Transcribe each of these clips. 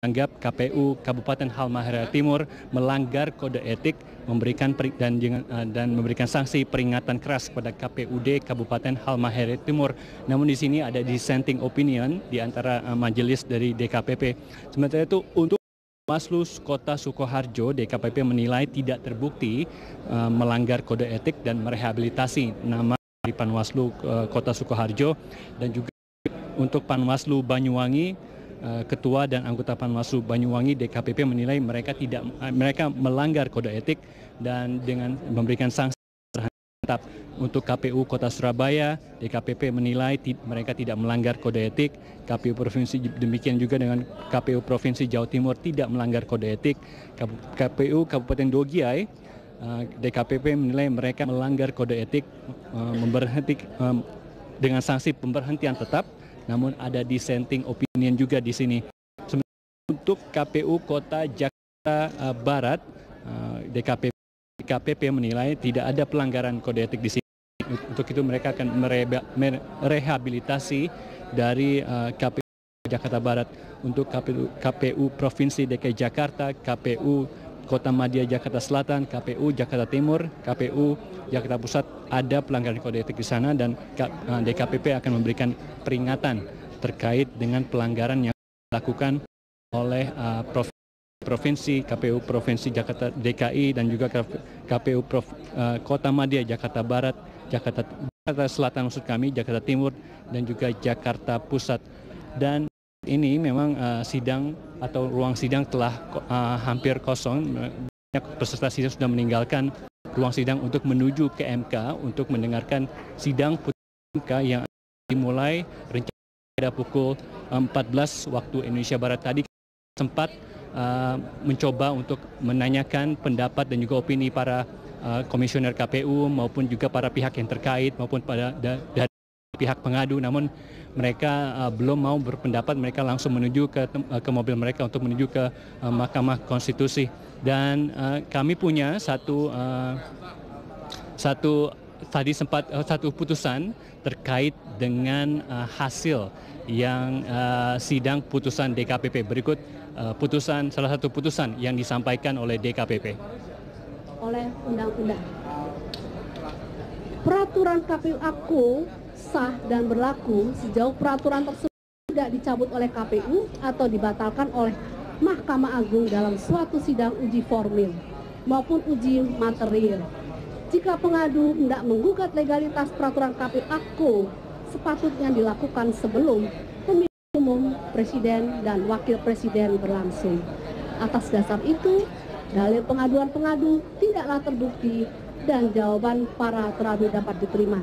anggap KPU Kabupaten Halmahera Timur melanggar kode etik, dan memberikan sanksi peringatan keras kepada KPUD Kabupaten Halmahera Timur. Namun di sini ada dissenting opinion di antara majelis dari DKPP. Sementara itu untuk Panwaslu Kota Sukoharjo, DKPP menilai tidak terbukti melanggar kode etik dan merehabilitasi nama di Panwaslu Kota Sukoharjo, dan juga untuk Panwaslu Banyuwangi, Ketua dan anggota Panwaslu Banyuwangi, DKPP menilai mereka melanggar kode etik dan dengan memberikan sanksi terhadap. Untuk KPU Kota Surabaya, DKPP menilai mereka tidak melanggar kode etik. KPU Provinsi demikian juga dengan KPU Provinsi Jawa Timur tidak melanggar kode etik. KPU Kabupaten Dogiai, DKPP menilai mereka melanggar kode etik, dengan sanksi pemberhentian tetap. Namun ada dissenting opinion juga di sini. Untuk KPU Kota Jakarta Barat, DKPP menilai tidak ada pelanggaran kode etik di sini. Untuk itu mereka akan merehabilitasi dari KPU Jakarta Barat. Untuk KPU Provinsi DKI Jakarta, KPU Kota Madia Jakarta Selatan, KPU Jakarta Timur, KPU Jakarta Pusat ada pelanggaran kode etik di sana, dan DKPP akan memberikan peringatan terkait dengan pelanggaran yang dilakukan oleh Provinsi, KPU Provinsi Jakarta DKI, dan juga KPU Kota Madia Jakarta Barat, Jakarta Selatan maksud kami, Jakarta Timur, dan juga Jakarta Pusat. Dan ini memang sidang atau ruang sidang telah hampir kosong. Banyak peserta sidang sudah meninggalkan ruang sidang untuk menuju ke MK untuk mendengarkan sidang putusan MK yang dimulai rencana pada pukul 14 waktu Indonesia Barat. Tadi sempat mencoba untuk menanyakan pendapat dan juga opini para komisioner KPU maupun juga para pihak yang terkait maupun dari pihak pengadu, namun mereka belum mau berpendapat. Mereka langsung menuju ke mobil mereka untuk menuju ke Mahkamah Konstitusi. Dan kami punya satu putusan terkait dengan hasil yang sidang putusan DKPP. Berikut salah satu putusan yang disampaikan oleh DKPP. Oleh undang-undang, peraturan KPU aku sah dan berlaku sejauh peraturan tersebut tidak dicabut oleh KPU atau dibatalkan oleh Mahkamah Agung dalam suatu sidang uji formil maupun uji material. Jika pengadu hendak menggugat legalitas peraturan KPU aku, sepatutnya dilakukan sebelum pemilihan umum presiden dan wakil presiden berlangsung. Atas dasar itu, dalil pengaduan pengadu tidaklah terbukti dan jawaban para teradu dapat diterima.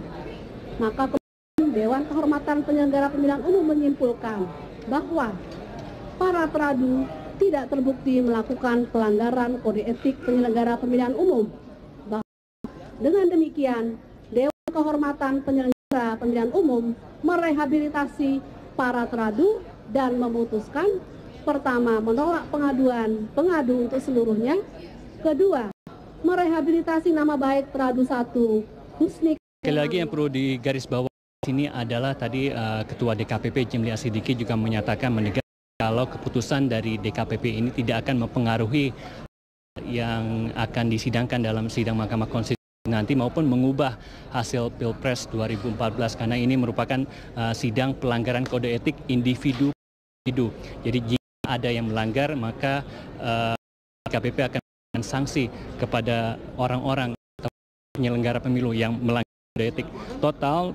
Maka Dewan Kehormatan Penyelenggara Pemilihan Umum menyimpulkan bahwa para teradu tidak terbukti melakukan pelanggaran kode etik penyelenggara pemilihan umum. Dengan demikian, Dewan Kehormatan Penyelenggara Pemilihan Umum merehabilitasi para teradu dan memutuskan: pertama, menolak pengaduan pengadu untuk seluruhnya; kedua, merehabilitasi nama baik teradu 1 Husni. Sekali lagi yang perlu digarisbawahi sini adalah tadi Ketua DKPP Jimli Asidiki juga menyatakan kalau keputusan dari DKPP ini tidak akan mempengaruhi yang akan disidangkan dalam sidang Mahkamah Konstitusi nanti maupun mengubah hasil Pilpres 2014, karena ini merupakan sidang pelanggaran kode etik individu. Jadi jika ada yang melanggar, maka DKPP akan memberikan sanksi kepada orang-orang atau penyelenggara pemilu yang melanggar kode etik. Total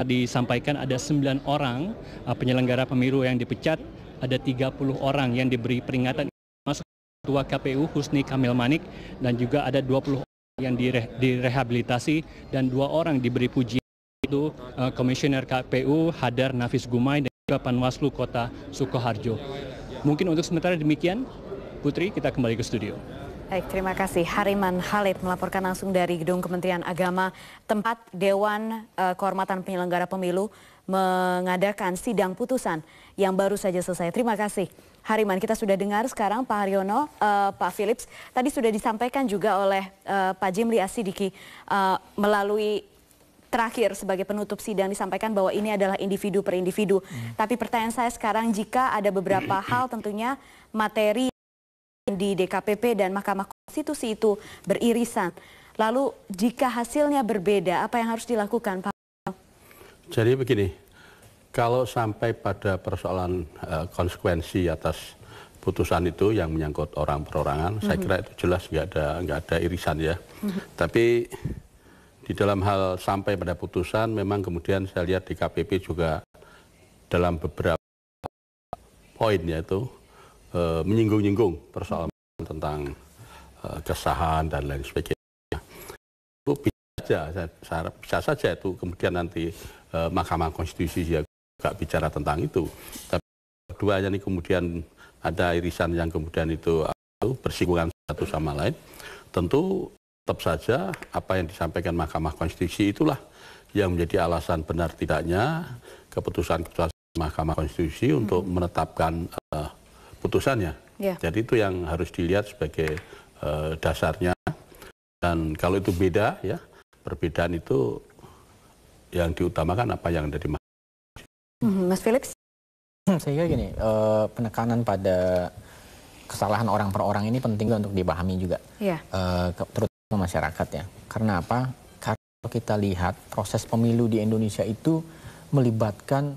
disampaikan ada 9 orang penyelenggara pemilu yang dipecat, ada 30 orang yang diberi peringatan, masuk Ketua KPU Husni Kamil Manik, dan juga ada 20 orang yang direhabilitasi dan 2 orang diberi pujian, itu Komisioner KPU Hadar Nafis Gumai dan juga Panwaslu Kota Sukoharjo. Mungkin untuk sementara demikian, Putri, kita kembali ke studio. Baik, terima kasih. Hariman Khalid melaporkan langsung dari Gedung Kementerian Agama, tempat Dewan Kehormatan Penyelenggara Pemilu mengadakan sidang putusan yang baru saja selesai. Terima kasih, Hariman. Kita sudah dengar sekarang Pak Haryono, Pak Philips. Tadi sudah disampaikan juga oleh Pak Jimli Asidiki melalui terakhir sebagai penutup sidang disampaikan bahwa ini adalah individu per individu. Tapi pertanyaan saya sekarang, jika ada beberapa hal tentunya materi di DKPP dan Mahkamah Konstitusi itu beririsan. Lalu jika hasilnya berbeda, apa yang harus dilakukan, Pak? Jadi begini, kalau sampai pada persoalan konsekuensi atas putusan itu yang menyangkut orang perorangan, saya kira itu jelas nggak ada irisan ya. Tapi di dalam hal sampai pada putusan, memang kemudian saya lihat di KPP juga dalam beberapa poin yaitu menyinggung-nyinggung persoalan tentang kesahan dan lain sebagainya. Itu bisa saja itu kemudian nanti Mahkamah Konstitusi juga bicara tentang itu. Tapi keduanya ini kemudian ada irisan yang kemudian itu bersinggungan satu sama lain. Tentu tetap saja apa yang disampaikan Mahkamah Konstitusi itulah yang menjadi alasan benar tidaknya keputusan-keputusan Mahkamah Konstitusi untuk menetapkan putusannya. Jadi itu yang harus dilihat sebagai dasarnya. Dan kalau itu beda, ya perbedaan itu yang diutamakan apa yang ada di Mas Philips? Saya kira gini, penekanan pada kesalahan orang per orang ini penting untuk dipahami juga, terutama masyarakat ya. Karena apa? Karena kita lihat proses pemilu di Indonesia itu melibatkan